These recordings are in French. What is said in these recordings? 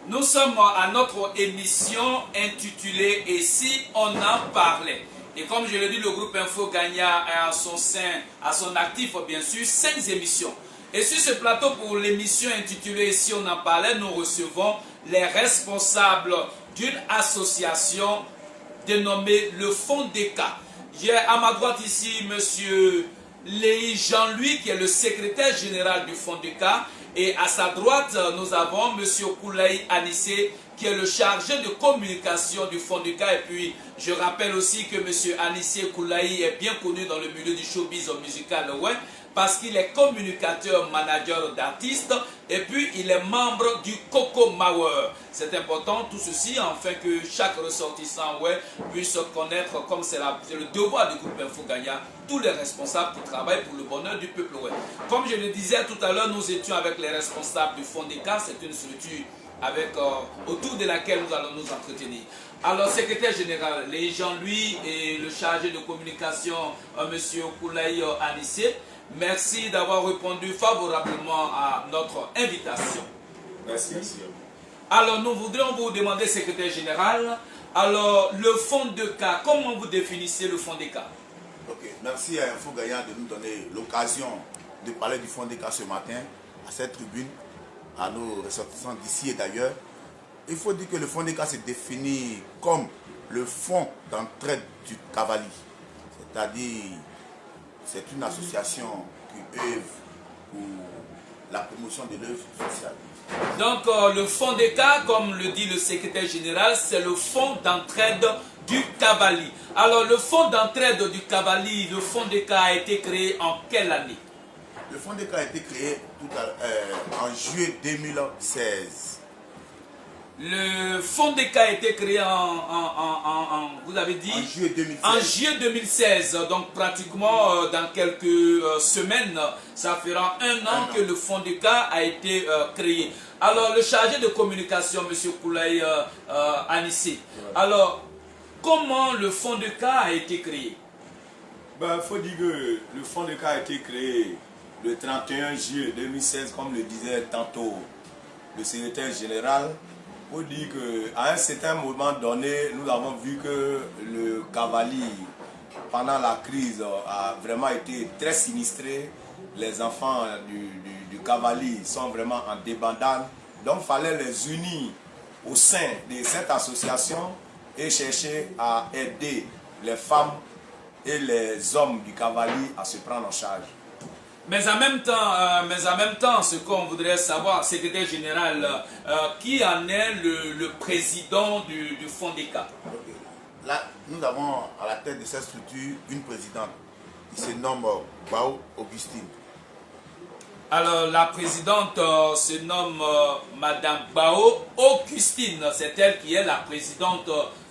Nous sommes à notre émission intitulée « Et si on en parlait ?» Et comme je l'ai dit, le groupe Info Gagna a à son sein, à son actif, bien sûr, 5 émissions. Et sur ce plateau, pour l'émission intitulée « Et si on en parlait », nous recevons les responsables d'une association dénommée le Fondeka. J'ai à ma droite ici monsieur Léhi Jean-Louis, qui est le secrétaire général du Fondeka. Et à sa droite, nous avons M. Koulaï Anissé, qui est le chargé de communication du Fondeka. Et puis, je rappelle aussi que M. Anissé Koulaï est bien connu dans le milieu du showbiz musical, ouais, parce qu'il est communicateur, manager d'artistes, et puis il est membre du Coco Mauer. C'est important, tout ceci, afin que chaque ressortissant ouais, puisse connaître, comme c'est le devoir du groupe Info Gagna, tous les responsables qui travaillent pour le bonheur du peuple. Ouais. Comme je le disais tout à l'heure, nous étions avec les responsables du Fondeka, c'est une structure autour de laquelle nous allons nous entretenir. Alors, secrétaire général, les Jean-Louis et le chargé de communication, M. Koulaï Anissé, merci d'avoir répondu favorablement à notre invitation. Merci. Alors, nous voudrions vous demander, secrétaire général, alors, le Fondeka, comment vous définissez le Fondeka? Ok, merci à Info Gagna de nous donner l'occasion de parler du Fondeka ce matin, à cette tribune, à nos ressortissants d'ici et d'ailleurs. Il faut dire que le Fondeka se définit comme le fonds d'entraide du cavalier. C'est-à-dire, c'est une association qui œuvre pour la promotion de l'œuvre sociale. Donc, le Fondeka, comme le dit le secrétaire général, c'est le fonds d'entraide du cavalier. Alors, le fonds d'entraide du cavalier, le Fondeka a été créé en quelle année? Le Fondeka a été créé en juillet 2016. Le Fondeka a été créé vous avez dit, en juillet 2016. Donc pratiquement dans quelques semaines, ça fera un an que le Fondeka a été créé. Alors le chargé de communication, M. Koulaï Anissé, alors comment le Fondeka a été créé? Il faut dire que le Fondeka a été créé le 31 juillet 2016, comme le disait tantôt le secrétaire général. Il faut dire qu'à un certain moment donné, nous avons vu que le cavalier, pendant la crise, a vraiment été très sinistré. Les enfants du cavalier sont vraiment en débandade. Donc il fallait les unir au sein de cette association et chercher à aider les femmes et les hommes du cavalier à se prendre en charge. Mais en même temps, ce qu'on voudrait savoir, secrétaire général, qui en est le président du Fondeka? Là, nous avons à la tête de cette structure une présidente qui se nomme Bao Augustine. Alors, la présidente se nomme Madame Bao Augustine. C'est elle qui est la présidente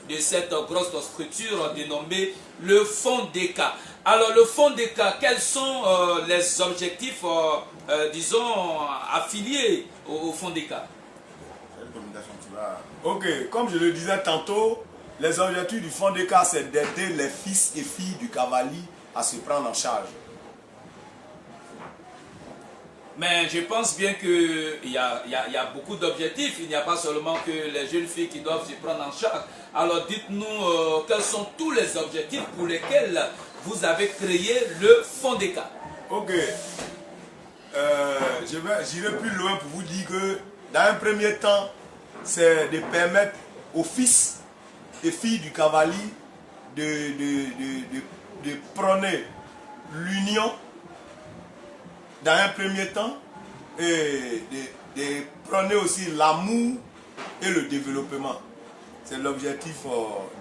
de cette grosse structure dénommée le Fondeka. Alors, le Fondeka, quels sont les objectifs, disons, affiliés au Fondeka? Ok, comme je le disais tantôt, les objectifs du Fondeka, c'est d'aider les fils et filles du cavalier à se prendre en charge. Mais je pense bien qu'il y a beaucoup d'objectifs. Il n'y a pas seulement que les jeunes filles qui doivent se prendre en charge. Alors dites-nous quels sont tous les objectifs pour lesquels vous avez créé le Fondeka. Ok. J'irai plus loin pour vous dire que dans un premier temps, c'est de permettre aux fils et filles du cavalier de prôner l'union dans un premier temps et de prôner aussi l'amour et le développement. C'est l'objectif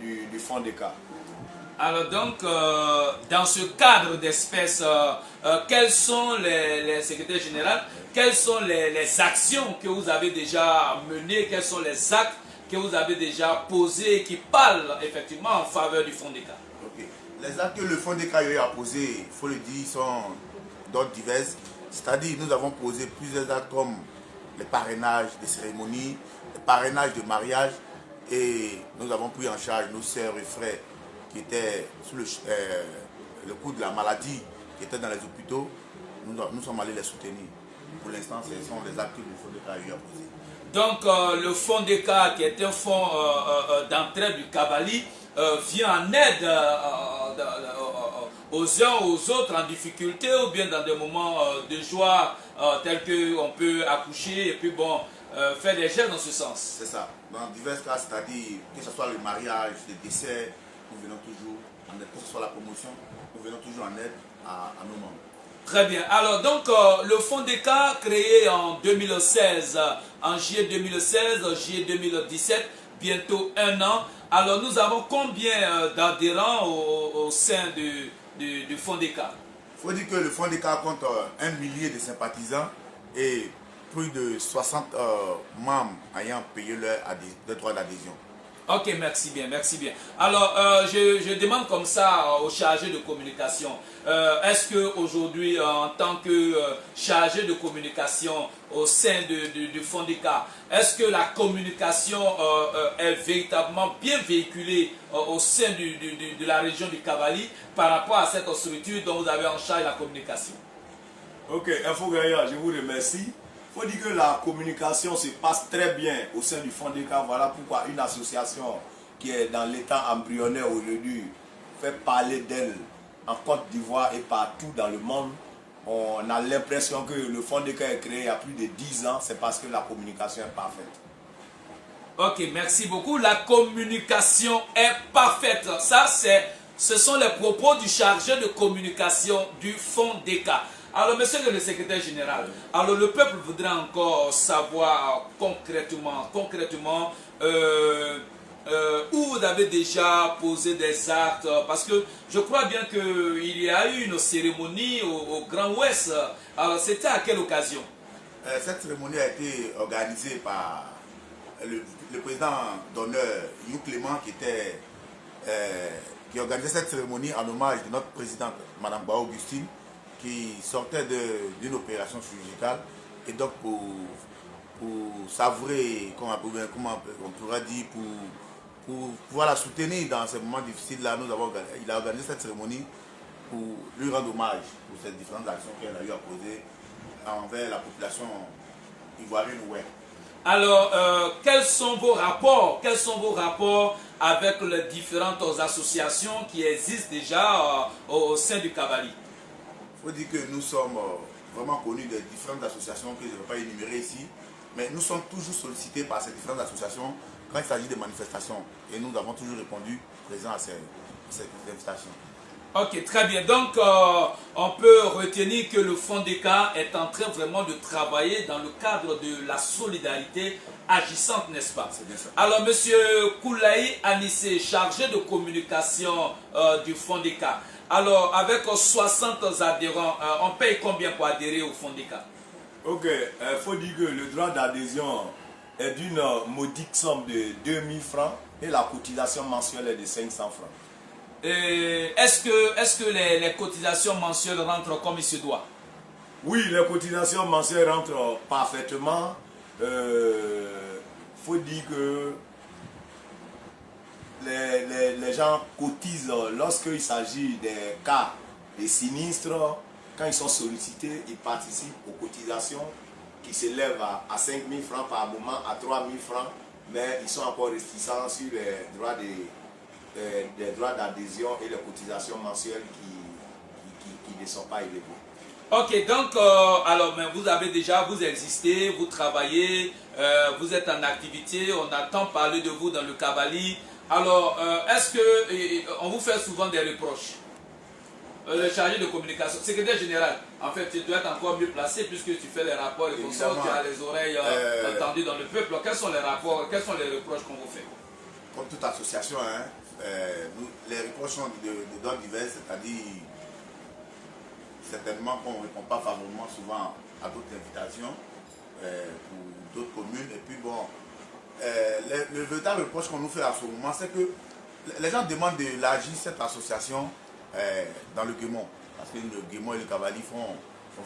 du Fondeka. Alors donc, dans ce cadre d'espèces, quels sont les secrétaires généraux, quelles sont les actions que vous avez déjà menées, quels sont les actes que vous avez déjà posés et qui parlent effectivement en faveur du Fondeka? Okay. Les actes que le Fondeka a posés, il faut le dire, sont d'ordre divers. C'est-à-dire, nous avons posé plusieurs actes comme le parrainage des cérémonies, le parrainage de mariage, et nous avons pris en charge nos sœurs et frères qui étaient sous le coup de la maladie, qui étaient dans les hôpitaux. Nous sommes allés les soutenir. Pour l'instant, ce sont les actes que le Fondeka a posés. Donc le fonds des cas, qui est un fonds d'entraide du Kabali, vient en aide aux uns aux autres en difficulté ou bien dans des moments de joie tels qu'on peut accoucher et puis bon, faire des gestes dans ce sens. C'est ça. Dans divers cas, c'est-à-dire que ce soit le mariage, le décès, nous venons toujours en aide, que ce soit la promotion, nous venons toujours en aide à nos membres. Très bien. Alors donc le fonds des cas créé en 2016, en juillet 2016, juillet 2017, bientôt un an. Alors nous avons combien d'adhérents au sein du fonds des cas? Il faut dire que le fonds des cas compte 1 millier de sympathisants et plus de 60 membres ayant payé leur droit d'adhésion. Ok, merci bien, merci bien. Alors, je demande comme ça au chargé de communication, est-ce qu'aujourd'hui, en tant que chargé de communication au sein du fonds des cas, est-ce que la communication est véritablement bien véhiculée au sein de la région du Kabali par rapport à cette structure dont vous avez en charge la communication? Ok, Info Gagnant, je vous remercie. Il faut dire que la communication se passe très bien au sein du fonds des cas. Voilà pourquoi une association qui est dans l'état embryonnaire aujourd'hui fait parler d'elle en Côte d'Ivoire et partout dans le monde. On a l'impression que le fonds des cas est créé il y a plus de 10 ans. C'est parce que la communication est parfaite. Ok, merci beaucoup. La communication est parfaite. Ça, ce sont les propos du chargé de communication du fonds des cas. Alors, monsieur le secrétaire général, alors le peuple voudrait encore savoir concrètement où vous avez déjà posé des actes, parce que je crois bien qu'il y a eu une cérémonie au Grand Ouest. Alors, c'était à quelle occasion? Cette cérémonie a été organisée par le président d'honneur, You Clément, qui organisait cette cérémonie en hommage de notre présidente, Mme Bao Augustine, qui sortait d'une opération chirurgicale, et donc pour savourer, comment on pourrait dire, pour pouvoir la soutenir dans ces moments difficiles-là, il a organisé cette cérémonie pour lui rendre hommage pour ces différentes actions qu'elle a eu à poser envers la population ivoirienne. Ouais. Alors, quels sont vos rapports avec les différentes associations qui existent déjà au sein du Kabali? Il faut dire que nous sommes vraiment connus des différentes associations que je ne vais pas énumérer ici, mais nous sommes toujours sollicités par ces différentes associations quand il s'agit de manifestations, et nous avons toujours répondu présent à ces invitations. Ok, très bien. Donc, on peut retenir que le fonds des cas est en train vraiment de travailler dans le cadre de la solidarité agissante, n'est-ce pas? C'est bien ça. Alors, monsieur Koulaï Anissé, chargé de communication du fonds des cas. Alors, avec 60 adhérents, on paye combien pour adhérer au fonds des cas? Ok, il faut dire que le droit d'adhésion est d'une modique somme de 2000 francs et la cotisation mensuelle est de 500 francs. Est-ce que les cotisations mensuelles rentrent comme il se doit? Oui, les cotisations mensuelles rentrent parfaitement. Faut dire que les gens cotisent lorsqu'il s'agit des cas de sinistres. Quand ils sont sollicités, ils participent aux cotisations qui s'élèvent à 5 000 francs par moment, à 3 000 francs, mais ils sont encore réticents sur les droits des droits d'adhésion et les cotisations mensuelles qui ne sont pas élevées. Ok, donc, alors, mais vous existez, vous travaillez, vous êtes en activité, on entend parler de vous dans le Kabali. Alors, est-ce qu'on vous fait souvent des reproches? Le chargé de communication, secrétaire général, en fait, tu dois être encore mieux placé puisque tu fais les rapports et comme ça, tu as les oreilles entendues dans le peuple. Quels sont les rapports, quels sont les reproches qu'on vous fait? Comme toute association, les reproches sont d'ordre divers, c'est-à-dire certainement qu'on ne répond pas favorablement souvent à d'autres invitations pour d'autres communes. Et puis bon, le véritable reproche qu'on nous fait à ce moment, c'est que les gens demandent d'élargir cette association dans le Guémon, parce que le Guémon et le Kabali font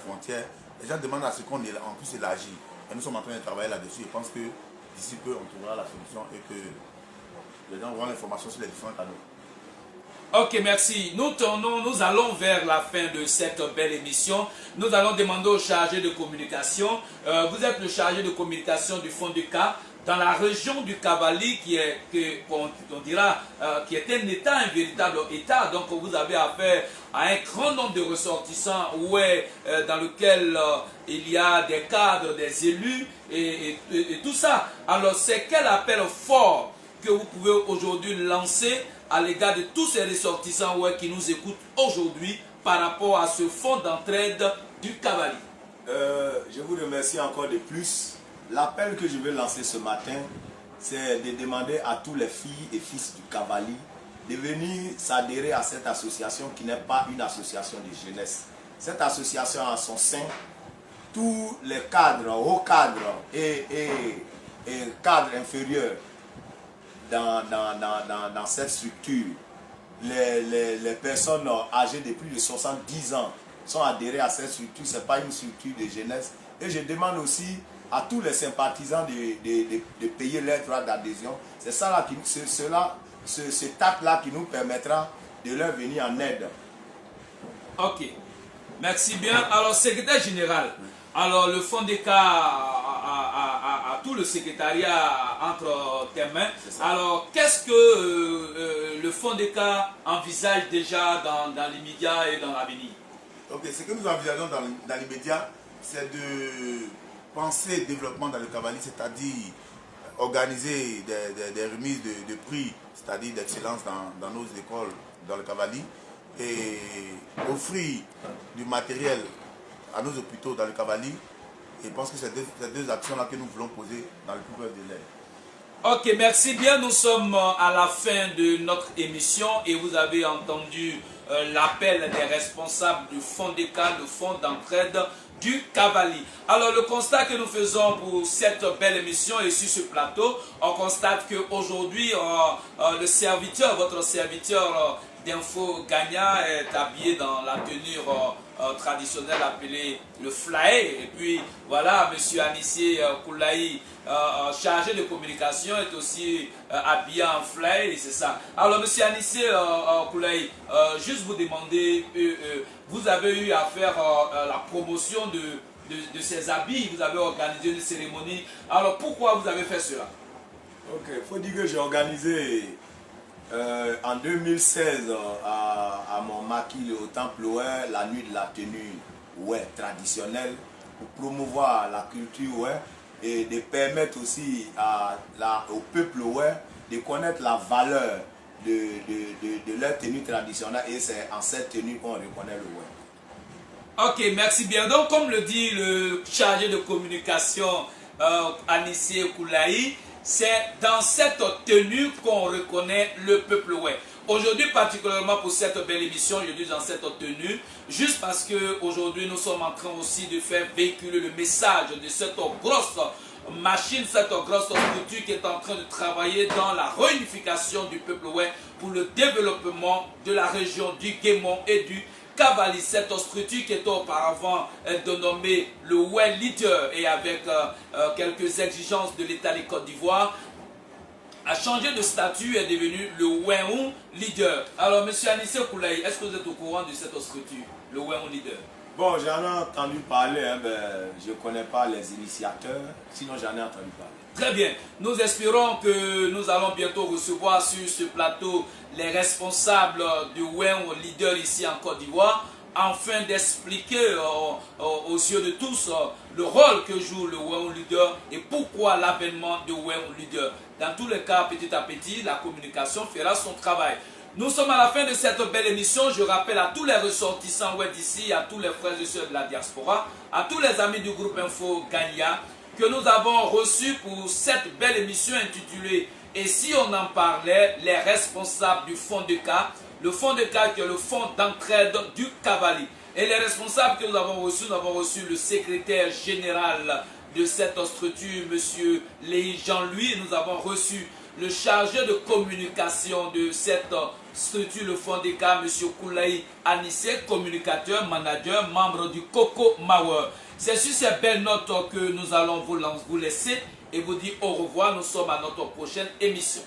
frontière. Les gens demandent à ce qu'on en puisse élargir. Et nous sommes en train de travailler là-dessus. Je pense que d'ici peu, on trouvera la solution et que les gens auront l'information sur les différents canaux. Ok, merci. Nous allons vers la fin de cette belle émission. Nous allons demander au chargé de communication. Vous êtes le chargé de communication du Fonds du Cas dans la région du Cavali qui est, qui est un État, un véritable État. Donc vous avez affaire à un grand nombre de ressortissants dans lequel il y a des cadres, des élus et tout ça. Alors c'est quel appel fort que vous pouvez aujourd'hui lancer à l'égard de tous ces ressortissants qui nous écoutent aujourd'hui par rapport à ce fonds d'entraide du Cavali? Je vous remercie encore de plus. L'appel que je vais lancer ce matin, c'est de demander à tous les filles et fils du Cavali de venir s'adhérer à cette association qui n'est pas une association de jeunesse. Cette association a en son sein tous les cadres, hauts cadres et cadres inférieurs dans cette structure. Les personnes âgées de plus de 70 ans sont adhérées à cette structure. Ce n'est pas une structure de jeunesse. Et je demande aussi à tous les sympathisants de payer leurs droits d'adhésion. C'est ça là, cet acte-là qui nous permettra de leur venir en aide. Ok, merci bien. Alors, secrétaire général, alors le Fonds des Cas a tout le secrétariat entre tes mains. Alors, qu'est-ce que le Fonds des Cas envisage déjà dans l'immédiat et dans l'avenir? Ok, ce que nous envisageons dans l'immédiat, c'est de penser développement dans le Cavali, c'est-à-dire organiser des remises de prix, c'est-à-dire d'excellence dans nos écoles dans le Cavali, et offrir du matériel à nos hôpitaux dans le Cavali. Et je pense que c'est ces deux actions-là que nous voulons poser dans le plus bref délai. Ok, merci bien. Nous sommes à la fin de notre émission et vous avez entendu l'appel des responsables du Fonds des Cas, le Fonds d'entraide du Cavali. Alors le constat que nous faisons pour cette belle émission et sur ce plateau, on constate qu'aujourd'hui le serviteur, votre serviteur d'Info Gagna est habillé dans la tenue traditionnelle appelée le flaé. Et puis voilà, M. Anissié Koulaï, chargé de communication, est aussi habillé en flaé, c'est ça. Alors M. Anissié Koulaï, juste vous demander, vous avez eu à faire la promotion de ces habits, vous avez organisé une cérémonie. Alors pourquoi vous avez fait cela? Ok, il faut dire que j'ai organisé en 2016 à Montmarquis au temple la nuit de la tenue traditionnelle pour promouvoir la culture et de permettre aussi au peuple de connaître la valeur de leur tenue traditionnelle, et c'est en cette tenue qu'on reconnaît le Ok, merci bien. Donc comme le dit le chargé de communication Anissié Koulaï, c'est dans cette tenue qu'on reconnaît le peuple Aujourd'hui, particulièrement pour cette belle émission, je dis dans cette tenue, juste parce qu'aujourd'hui nous sommes en train aussi de faire véhiculer le message de cette grosse machine, cette grosse structure qui est en train de travailler dans la réunification du peuple pour le développement de la région du Guémon et du Cavali, cette structure qui était auparavant dénommée le Leader et avec quelques exigences de l'État de Côte d'Ivoire, a changé de statut et est devenu le Leader. Alors, M. Anissié Koulaï, est-ce que vous êtes au courant de cette structure, le Leader? Bon, j'en ai entendu parler, je ne connais pas les initiateurs, sinon j'en ai entendu parler. Très bien. Nous espérons que nous allons bientôt recevoir sur ce plateau les responsables du Leader ici en Côte d'Ivoire, afin d'expliquer aux yeux de tous le rôle que joue le Leader et pourquoi l'avènement du Leader. Dans tous les cas, petit à petit, la communication fera son travail. Nous sommes à la fin de cette belle émission. Je rappelle à tous les ressortissants d'ici, à tous les frères et sœurs de la diaspora, à tous les amis du groupe Info Gagna, que nous avons reçu pour cette belle émission intitulée « Et si on en parlait ?» les responsables du Fonds de Cas, le Fonds de Cas qui est le Fonds d'entraide du Cavali. Et les responsables que nous avons reçu le secrétaire général de cette structure, M. Léhi Jean-Louis, nous avons reçu le chargé de communication de cette structure, le Fonds des Cas, M. Koulaï Anissié, communicateur, manager, membre du Coco Mauer. C'est sur ces belles notes que nous allons vous laisser et vous dire au revoir. Nous sommes à notre prochaine émission.